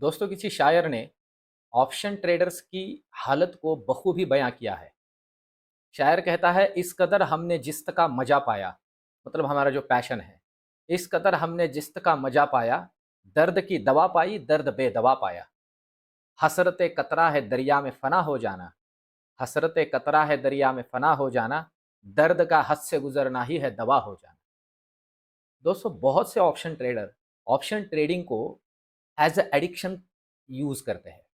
दोस्तों किसी शायर ने ऑप्शन ट्रेडर्स की हालत को बखूबी बयां किया है। शायर कहता है, इस कदर हमने जिस्त का मजा पाया, मतलब हमारा जो पैशन है, इस कदर हमने जिस्त का मजा पाया, दर्द की दवा पाई, दर्द बेदवा पाया। हसरत कतरा है दरिया में फना हो जाना, हसरत कतरा है दरिया में फना हो जाना, दर्द का हद से गुजरना ही है दवा हो जाना। दोस्तों बहुत से ऑप्शन ट्रेडर ऑप्शन ट्रेडिंग को एज ए एडिक्शन यूज करते हैं।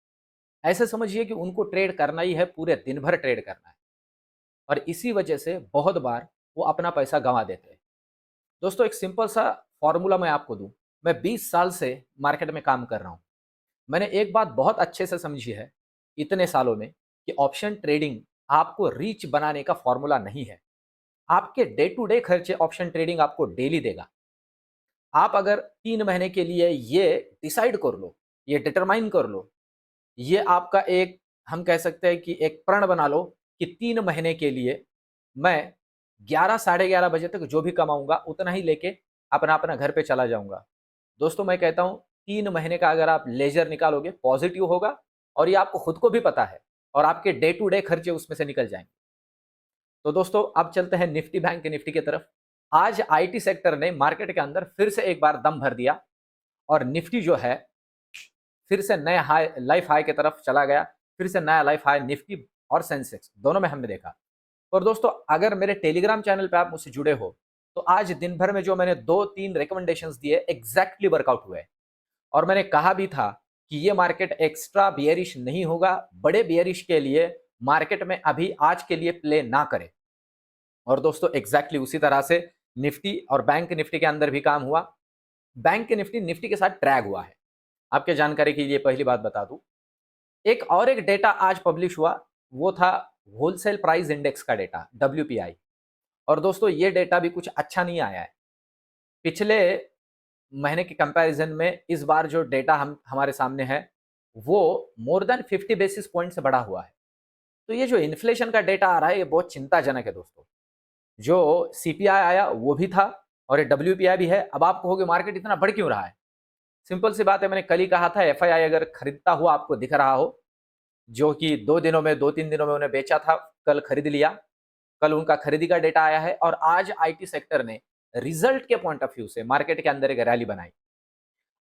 ऐसे समझिए कि उनको ट्रेड करना ही है, पूरे दिन भर ट्रेड करना है, और इसी वजह से बहुत बार वो अपना पैसा गंवा देते हैं। दोस्तों एक सिंपल सा फॉर्मूला मैं आपको दूं। मैं 20 साल से मार्केट में काम कर रहा हूं। मैंने एक बात बहुत अच्छे से समझी है इतने सालों में, कि ऑप्शन ट्रेडिंग आपको रीच बनाने का फॉर्मूला नहीं है। आपके डे टू डे खर्चे ऑप्शन ट्रेडिंग आपको डेली देगा। आप अगर 3 महीने के लिए ये डिसाइड कर लो, ये डिटरमाइन कर लो, ये आपका एक, हम कह सकते हैं कि एक प्रण बना लो कि 3 महीने के लिए मैं 11 साढ़े 11 बजे तक जो भी कमाऊंगा उतना ही लेके अपना अपना घर पे चला जाऊंगा। दोस्तों मैं कहता हूं 3 महीने का अगर आप लेजर निकालोगे, पॉजिटिव होगा, और ये आपको खुद को भी पता है, और आपके डे टू डे खर्चे उसमें से निकल जाएंगे। तो दोस्तों अब चलते हैं निफ्टी बैंक निफ्टी की तरफ। आज आईटी सेक्टर ने मार्केट के अंदर फिर से एक बार दम भर दिया, और निफ्टी जो है फिर से नए हाई, लाइफ हाई की तरफ चला गया। फिर से नया लाइफ हाई निफ्टी और सेंसेक्स दोनों में हमने देखा। और दोस्तों अगर मेरे टेलीग्राम चैनल पे आप मुझसे जुड़े हो, तो आज दिन भर में जो मैंने 2-3 रिकमेंडेशंस दिए एग्जैक्टली वर्कआउट हुए। और मैंने कहा भी था कि ये मार्केट एक्स्ट्रा बियरिश नहीं होगा, बड़े बियरिश के लिए मार्केट में अभी आज के लिए प्ले ना करें। और दोस्तों एग्जैक्टली उसी तरह से निफ्टी और बैंक निफ्टी के अंदर भी काम हुआ। बैंक निफ्टी निफ्टी के साथ ट्रैग हुआ है। आपके जानकारी के लिए पहली बात बता दूं, एक और एक डेटा आज पब्लिश हुआ, वो था होलसेल प्राइस इंडेक्स का डेटा, डब्ल्यूपीआई। और दोस्तों ये डेटा भी कुछ अच्छा नहीं आया है। पिछले महीने के कंपैरिजन में इस बार जो डेटा हम हमारे सामने है, वो मोर देन 50 बेसिस पॉइंट से बढ़ा हुआ है। तो ये जो इन्फ्लेशन का डेटा आ रहा है, ये बहुत चिंताजनक है दोस्तों। जो सीपीआई आया वो भी था, और ये डब्ल्यूपीआई भी है। अब आप कहोगे मार्केट इतना बढ़ क्यों रहा है? सिंपल सी बात है, मैंने कल ही कहा था, एफआईआई अगर खरीदता हुआ आपको दिख रहा हो, जो कि 2 दिनों में, 2-3 दिनों में उन्हें बेचा था, कल खरीद लिया। कल उनका खरीदी का डेटा आया है, और आज आईटी सेक्टर ने रिजल्ट के पॉइंट ऑफ व्यू से मार्केट के अंदर एक रैली बनाई।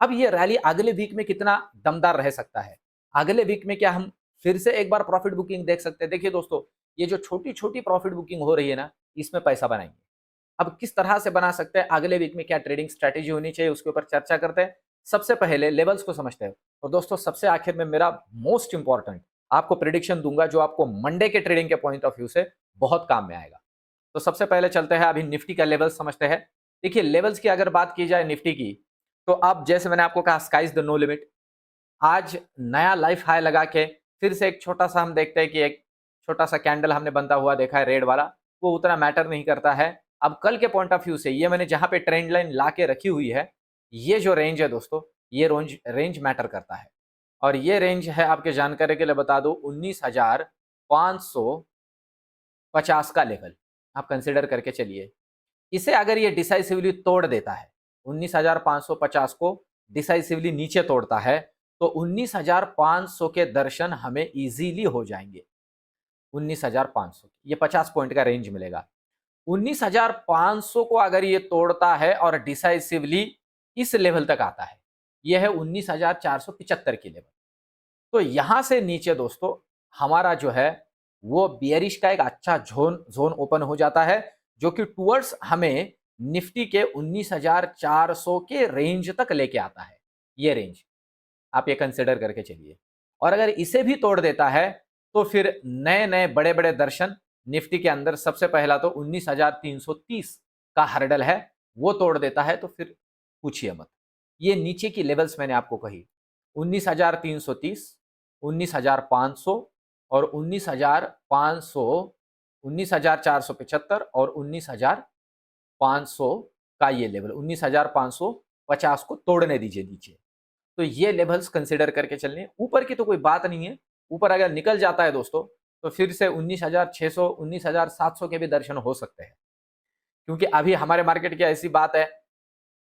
अब ये रैली अगले वीक में कितना दमदार रह सकता है? अगले वीक में क्या हम फिर से एक बार प्रॉफिट बुकिंग देख सकते हैं? देखिए दोस्तों, ये जो छोटी छोटी प्रॉफिट बुकिंग हो रही है ना, इसमें पैसा बनाएंगे। अब किस तरह से बना सकते हैं, अगले वीक में क्या ट्रेडिंग स्ट्रेटेजी होनी चाहिए, उसके ऊपर चर्चा करते हैं। सबसे पहले लेवल्स को समझते हैं, और दोस्तों सबसे आखिर में मेरा मोस्ट इंपॉर्टेंट आपको प्रिडिक्शन दूंगा, जो आपको मंडे के ट्रेडिंग के पॉइंट ऑफ व्यू से बहुत काम में आएगा। तो सबसे पहले चलते हैं, अभी निफ्टी का लेवल्स समझते हैं। देखिए लेवल्स की अगर बात की जाए निफ्टी की, तो अब जैसे मैंने आपको कहा, स्काइज द नो लिमिट। आज नया लाइफ हाई लगा के फिर से एक छोटा सा हम देखते हैं कि एक छोटा सा कैंडल हमने बनता हुआ देखा है, रेड वाला। वो उतना मैटर नहीं करता है। अब कल के पॉइंट ऑफ व्यू से ये मैंने जहां पे ट्रेंड लाइन ला के रखी हुई है, ये जो रेंज है दोस्तों, ये रेंज मैटर करता है। और ये रेंज है, आपके जानकारी के लिए बता दो, 19,550 का लेवल आप कंसिडर करके चलिए। इसे अगर ये डिसाइसिवली तोड़ देता है, 19,550 को डिसाइसिवली नीचे तोड़ता है, तो 19,500 के दर्शन हमें इजीली हो जाएंगे। 19,500, ये 50 पॉइंट का रेंज मिलेगा। 19,500 को अगर ये तोड़ता है और डिसाइसिवली इस लेवल तक आता है, ये है 19,475 की लेवल। तो यहां से नीचे दोस्तों हमारा जो है वो बियरिश का एक अच्छा जोन ओपन हो जाता है, जो कि टुवर्ड्स हमें निफ्टी के 19,400 के रेंज तक लेके आता है। ये रेंज आप ये कंसिडर करके चलिए। और अगर इसे भी तोड़ देता है, तो फिर नए नए बड़े बड़े दर्शन निफ्टी के अंदर। सबसे पहला तो 19,330 का हर्डल है, वो तोड़ देता है तो फिर पूछिए मत। ये नीचे की लेवल्स मैंने आपको कही, 19,330, 19,500 और 19,500, 19,475 और 19,500 का ये लेवल, 19,550 को तोड़ने दीजिए नीचे। तो ये लेवल्स कंसिडर करके चलने, ऊपर की तो कोई बात नहीं है। ऊपर अगर निकल जाता है दोस्तों, तो फिर से 19,600, 19,700 के भी दर्शन हो सकते हैं। क्योंकि अभी हमारे मार्केट की ऐसी बात है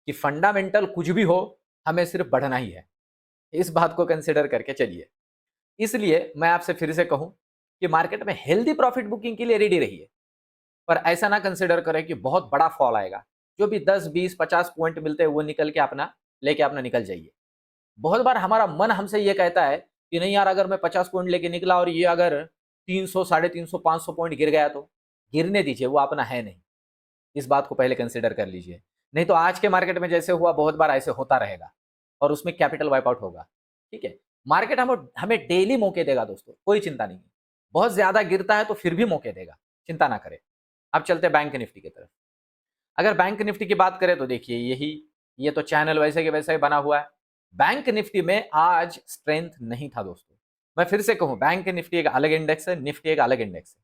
कि फंडामेंटल कुछ भी हो, हमें सिर्फ बढ़ना ही है। इस बात को कंसिडर करके चलिए। इसलिए मैं आपसे फिर से कहूं कि मार्केट में हेल्दी प्रॉफिट बुकिंग के लिए रेडी रहिए, पर ऐसा ना कंसिडर करें कि बहुत बड़ा फॉल आएगा। जो भी 10, 20, 50 पॉइंट मिलते हैं वो निकल के अपना लेके अपना निकल जाइए। बहुत बार हमारा मन हमसे ये कहता है कि नहीं यार, अगर मैं 50 पॉइंट लेके निकला और ये अगर 300, 350, 500 पॉइंट गिर गया तो गिरने दीजिए, वो अपना है नहीं। इस बात को पहले कंसिडर कर लीजिए। नहीं तो आज के मार्केट में जैसे हुआ बहुत बार ऐसे होता रहेगा और उसमें कैपिटल वाइप आउट होगा। ठीक है, मार्केट हमें डेली मौके देगा दोस्तों, कोई चिंता नहीं है। बहुत ज्यादा गिरता है तो फिर भी मौके देगा, चिंता ना करें। अब चलते बैंक निफ्टी की तरफ। अगर बैंक निफ्टी की बात करें तो देखिए ये तो चैनल वैसे के वैसे ही बना हुआ है। बैंक निफ्टी में आज स्ट्रेंथ नहीं था दोस्तों। मैं फिर से कहूं, बैंक निफ्टी एक अलग इंडेक्स है, निफ्टी एक अलग इंडेक्स है।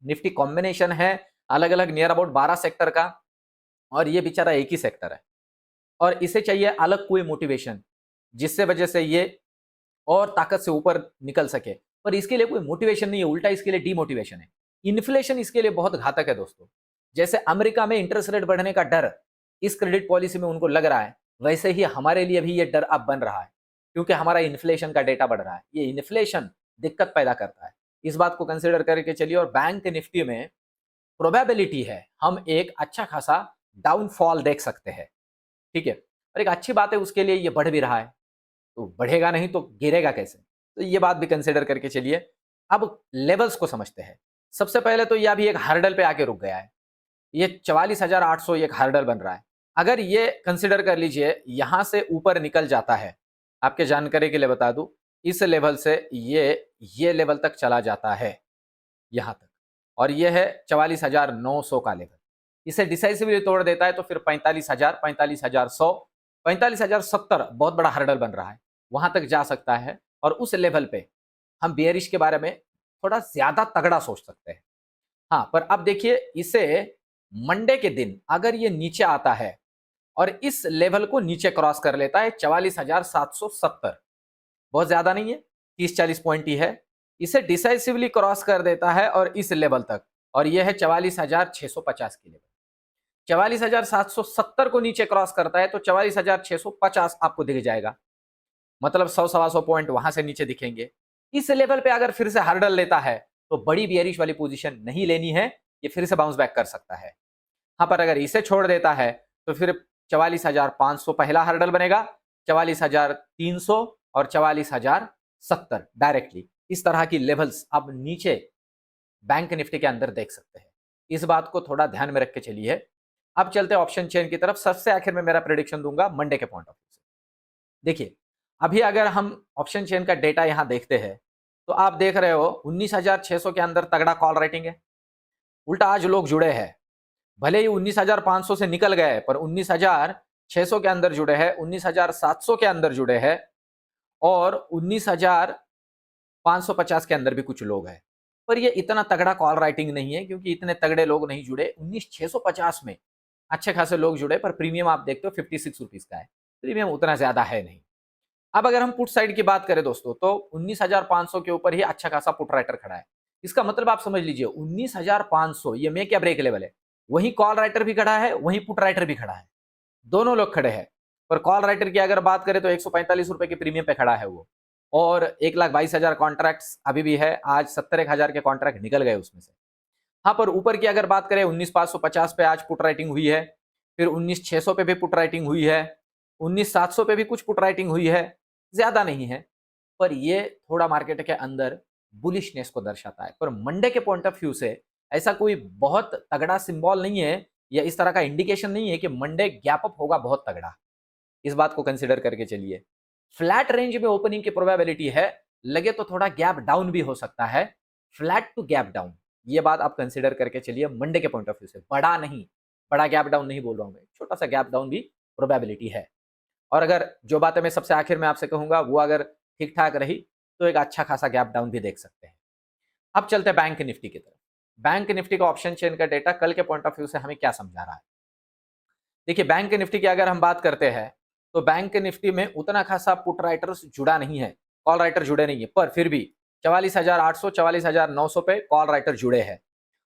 निफ्टी कॉम्बिनेशन है अलग अलग नियर अबाउट 12 सेक्टर का, और ये बेचारा एक ही सेक्टर है और इसे चाहिए अलग कोई मोटिवेशन जिससे वजह से ये और ताकत से ऊपर निकल सके। पर इसके लिए कोई मोटिवेशन नहीं है, उल्टा इसके लिए डीमोटिवेशन है। इन्फ्लेशन इसके लिए बहुत घातक है दोस्तों। जैसे अमेरिका में इंटरेस्ट रेट बढ़ने का डर इस क्रेडिट पॉलिसी में उनको लग रहा है, वैसे ही हमारे लिए भी ये डर अब बन रहा है, क्योंकि हमारा इन्फ्लेशन का डेटा बढ़ रहा है। ये इन्फ्लेशन दिक्कत पैदा करता है, इस बात को कंसिडर करके चलिए। और बैंक निफ्टी में प्रोबेबिलिटी है हम एक अच्छा खासा डाउनफॉल देख सकते हैं। ठीक है, और एक अच्छी बात है उसके लिए ये बढ़ भी रहा है, तो बढ़ेगा नहीं तो गिरेगा कैसे, तो ये बात भी कंसिडर करके चलिए। अब लेवल्स को समझते हैं। सबसे पहले तो ये अभी एक हर्डल पे आके रुक गया है, ये 44,800 एक हर्डल बन रहा है। अगर ये कंसिडर कर लीजिए यहां से ऊपर निकल जाता है, आपके जानकारी के लिए बता दूं, इस लेवल से ये लेवल तक चला जाता है यहां तक, और ये है 44,900 का लेवल। इसे डिसाइसिवली तोड़ देता है तो फिर 45,000, 45,100, 45,070 बहुत बड़ा हर्डल बन रहा है, वहां तक जा सकता है। और उस लेवल पे हम बेयरिश के बारे में थोड़ा ज्यादा तगड़ा सोच सकते हैं। हाँ, पर अब देखिए इसे मंडे के दिन अगर ये नीचे आता है और इस लेवल को नीचे क्रॉस कर लेता है 44,770, बहुत ज्यादा नहीं है, 30-40 पॉइंट ही है, इसे डिसाइसिवली क्रॉस कर देता है और इस लेवल तक, और यह है 44,650 की लेवल। 44,770 को नीचे क्रॉस करता है तो 44,650 आपको दिख जाएगा, मतलब 100-125 पॉइंट वहां से नीचे दिखेंगे। इस लेवल पे अगर फिर से हर्डल लेता है तो बड़ी बियरिश वाली पोजीशन नहीं लेनी है, ये फिर से बाउंस बैक कर सकता है। हाँ, पर अगर इसे छोड़ देता है तो फिर 44,500 पहला हर्डल बनेगा, 44,300 और 44,070 डायरेक्टली इस तरह की लेवल्स आप नीचे बैंक निफ्टी के अंदर देख सकते हैं। इस बात को थोड़ा ध्यान में रख के चलिए। अब चलते हैं ऑप्शन चेन की तरफ। सबसे आखिर में मेरा प्रेडिक्शन दूंगा मंडे के पॉइंट ऑफ व्यू से। देखिए, अभी अगर हम ऑप्शन चेन का डेटा यहां देखते हैं तो आप देख रहे हो 19,600 के अंदर तगड़ा कॉल राइटिंग है। उल्टा आज लोग जुड़े हैं, भले ही 19,500 से निकल गए पर 19,600 के अंदर जुड़े हैं, 19,700 के अंदर जुड़े हैं और 19,550 के अंदर भी कुछ लोग हैं। पर ये इतना तगड़ा कॉल राइटिंग नहीं है क्योंकि इतने तगड़े लोग नहीं जुड़े। 19,650 में अच्छे खासे लोग जुड़े, पर प्रीमियम आप देखते हो 56 रुपीज का है, प्रीमियम उतना ज्यादा है नहीं। अब अगर हम पुट साइड की बात करें दोस्तों तो 19,500 के ऊपर ही अच्छा खासा पुट राइटर खड़ा है। इसका मतलब आप समझ लीजिए 19,500 ये मेक या ब्रेक लेवल है। वहीं कॉल राइटर भी खड़ा है, वहीं पुट राइटर भी खड़ा है, दोनों लोग खड़े हैं। पर कॉल राइटर की अगर बात करें तो 145 रुपए के प्रीमियम पे खड़ा है वो, और 1,22,000 कॉन्ट्रैक्ट्स अभी भी है। आज 70,000 के कॉन्ट्रैक्ट निकल गए उसमें से। हाँ, पर ऊपर की अगर बात करें 19,550 पे आज पुट राइटिंग हुई है, फिर 19,600 पे भी पुट राइटिंग हुई है, 19,700 पे भी कुछ पुट राइटिंग हुई है, ज्यादा नहीं है, पर ये थोड़ा मार्केट के अंदर बुलिशनेस को दर्शाता है। पर मंडे के पॉइंट ऑफ व्यू से ऐसा कोई बहुत तगड़ा सिंबल नहीं है या इस तरह का इंडिकेशन नहीं है कि मंडे गैप अप होगा बहुत तगड़ा। इस बात को कंसिडर करके चलिए। फ्लैट रेंज में ओपनिंग की प्रोबेबिलिटी है, लगे तो थोड़ा गैप डाउन भी हो सकता है, फ्लैट टू गैप डाउन, ये बात आप कंसिडर करके चलिए मंडे के पॉइंट ऑफ व्यू से। बड़ा नहीं, बड़ा गैप डाउन नहीं बोल रहा हूं मैं, छोटा सा गैप डाउन भी प्रोबेबिलिटी है। और अगर जो बातें मैं सबसे आखिर में आपसे कहूंगा वो अगर ठीक ठाक रही तो एक अच्छा खासा गैप डाउन भी देख सकते हैं। अब चलते हैं बैंक निफ्टी की तरफ। बैंक निफ्टी का ऑप्शन चेन का डेटा कल के पॉइंट ऑफ व्यू से हमें क्या समझा रहा है। देखिए, बैंक निफ्टी की अगर हम बात करते हैं तो बैंक निफ्टी में उतना खासा पुट राइटर्स जुड़ा नहीं है, कॉल राइटर जुड़े नहीं है, पर फिर भी 44,800, 44,900 पे कॉल राइटर जुड़े हैं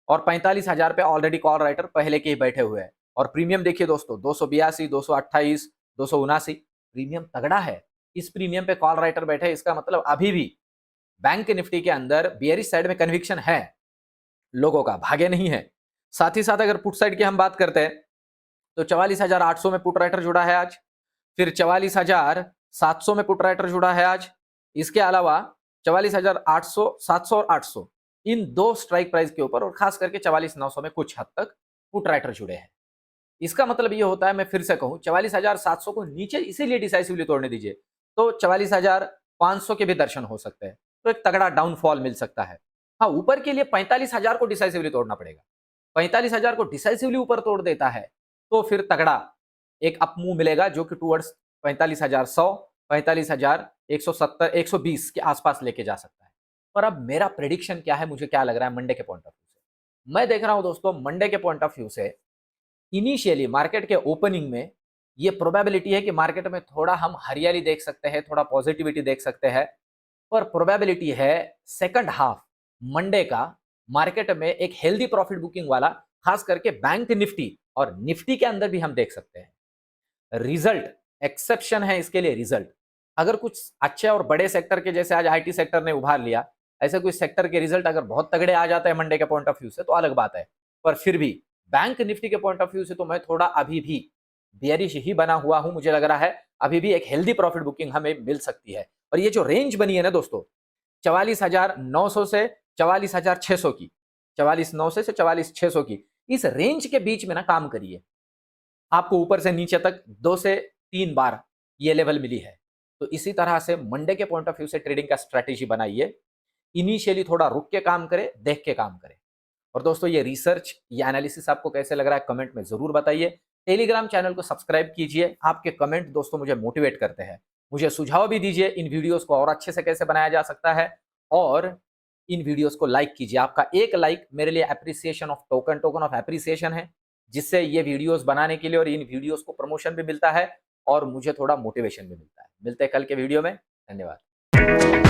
और 45,000 पे ऑलरेडी कॉल राइटर पहले के ही बैठे हुए हैं। और प्रीमियम देखिए दोस्तों, 282, 228, 279 प्रीमियम तगड़ा है। इस प्रीमियम पे कॉल राइटर बैठे, इसका मतलब अभी भी बैंक निफ्टी के अंदर बियरिश साइड में कन्विक्शन है लोगों का, भागे नहीं है। साथ ही साथ अगर पुट साइड की हम बात करते हैं तो 44,800 में पुट राइटर जुड़ा है आज, फिर 44,700 में पुट राइटर जुड़ा है आज। इसके अलावा 44,800, 700 और 800 इन दो स्ट्राइक प्राइस के ऊपर और खास करके 44,900 में कुछ हद तक पुट राइटर जुड़े हैं। इसका मतलब ये होता है, मैं फिर से कहूं, 44,700 को नीचे इसीलिए डिसाइसिवली तोड़ने दीजिए तो 44,500 के भी दर्शन हो सकते हैं, तो एक तगड़ा डाउनफॉल मिल सकता है। हाँ, ऊपर के लिए 45,000 को डिसाइसिवली तोड़ना पड़ेगा। 45,000 को डिसाइसिवली ऊपर तोड़ देता है तो फिर तगड़ा एक अप मूव मिलेगा जो कि टुवर्ड्स 45,100, 45,170, 120 के आसपास लेके जा सकता है। पर अब मेरा प्रेडिक्शन क्या है, मुझे क्या लग रहा है मंडे के पॉइंट ऑफ व्यू से? मैं देख रहा हूं दोस्तों, मंडे के पॉइंट ऑफ व्यू से इनिशियली मार्केट के ओपनिंग में ये प्रोबेबिलिटी है कि मार्केट में थोड़ा हम हरियाली देख सकते हैं, थोड़ा पॉजिटिविटी देख सकते हैं। पर प्रोबेबिलिटी है सेकंड हाफ मंडे का मार्केट में एक हेल्दी प्रॉफिट बुकिंग वाला, खास करके बैंक निफ्टी और निफ्टी के अंदर भी हम देख सकते हैं। रिजल्ट एक्सेप्शन है इसके लिए। रिजल्ट अगर कुछ अच्छे और बड़े सेक्टर के, जैसे आज आईटी सेक्टर ने उभार लिया, ऐसे कोई सेक्टर के रिजल्ट अगर बहुत तगड़े आ जाते हैं मंडे के पॉइंट ऑफ व्यू से तो अलग बात है। पर फिर भी बैंक निफ्टी के पॉइंट ऑफ व्यू से तो मैं थोड़ा अभी भी बियरिश ही बना हुआ हूं। मुझे लग रहा है अभी भी एक हेल्दी प्रॉफिट बुकिंग हमें मिल सकती है। और ये जो रेंज बनी है ना दोस्तों, 44,900 से 44,600 की, 44,900 से 44,600 की, इस रेंज के बीच में ना काम करिए। आपको ऊपर से नीचे तक 2 से 3 बार ये लेवल मिली है। तो इसी तरह से मंडे के पॉइंट ऑफ व्यू से ट्रेडिंग का स्ट्रेटेजी बनाइए। इनिशियली थोड़ा रुक के काम करें, देख के काम करें। और दोस्तों ये रिसर्च, ये एनालिसिस आपको कैसे लग रहा है कमेंट में जरूर बताइए। टेलीग्राम चैनल को सब्सक्राइब कीजिए। आपके कमेंट दोस्तों मुझे मोटिवेट करते हैं। मुझे सुझाव भी दीजिए इन वीडियोस को और अच्छे से कैसे बनाया जा सकता है। और इन वीडियोस को लाइक कीजिए। आपका एक लाइक मेरे लिए appreciation of token of appreciation है, जिससे ये वीडियोस बनाने के लिए और इन वीडियोस को प्रमोशन भी मिलता है और मुझे थोड़ा मोटिवेशन भी मिलता है। मिलते हैं कल के वीडियो में। धन्यवाद।